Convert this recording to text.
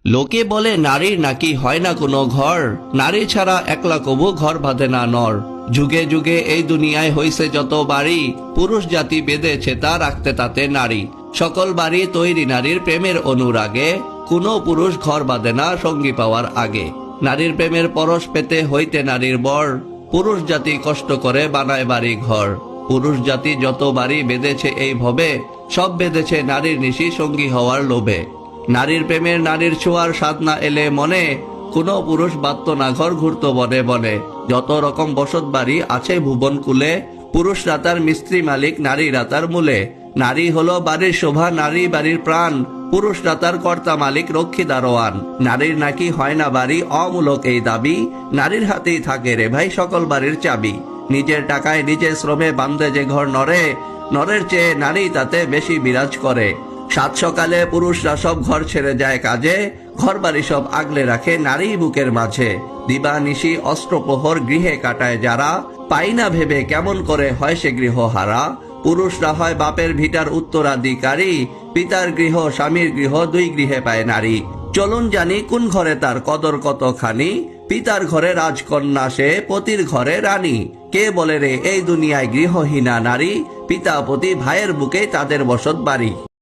লোকে বলে নারীর নাকি হয় না কোনো ঘর, নারী ছাড়া একলা কবু ঘর বাঁধে না নর। যুগে যুগে এই দুনিয়ায় হইছে যত বাড়ি, পুরুষ জাতি বেঁধেছে তা রাখতে তাতে নারী। সকল বাড়ি তৈরি নারীর প্রেমের অনুরাগে, কোনো পুরুষ ঘর বাঁধে না সঙ্গী পাওয়ার আগে। নারীর প্রেমের পরশ পেতে হইতে নারীর বর, পুরুষ জাতি কষ্ট করে বানায় বাড়ি ঘর। পুরুষ জাতি যত বাড়ি বেঁধেছে এই ভবে, সব বেঁধেছে নারীর নিশি সঙ্গী হওয়ার লোভে। নারীর প্রেমের নারীর ছোঁয়ার স্বাদ না এলে মনে, কোনো পুরুষ বাঁধত না ঘর ঘুরত বনে বনে। যত রকম বসত বাড়ি আছে ভুবন কুলে, পুরুষরা তার মিস্ত্রি মালিক, নারীরা তার মূলে। নারী হলো বাড়ির শোভা, নারী বাড়ির প্রাণ, পুরুষরা তার কর্তা মালিক, রক্ষী দারোয়ান। নারীর নাকি হয় না বাড়ি, অমূলক এই দাবি, নারীর হাতেই থাকে রে ভাই সকল বাড়ির চাবি। নিজের টাকায় নিজের শ্রমে বান্ধে যে ঘর নরে, নরের চেয়ে নারী তাতে বেশি বিরাজ করে। সাত সকালে পুরুষরা সব ঘর ছেড়ে যায় কাজে, ঘর বাড়ি সব আগলে রাখে নারী বুকের মাঝে। দিবা নিশি অস্ত্রপ্রহর গৃহে কাটায় যারা, পাই না ভেবে কেমন করে হয় সে গৃহ হারা। পুরুষরা হয় বাপের ভিটার উত্তরাধিকারী, পিতার গৃহ স্বামীর গৃহ দুই গৃহে পায় নারী। চলুন জানি কোন ঘরে তার কদর কতখানি, পিতার ঘরে রাজকন্যা সে, পতির ঘরে রানী। কে বলে রে এই দুনিয়ায় গৃহহীনা নারী, পিতা পতি ভাইয়ের বুকে তাদের বসত বাড়ি।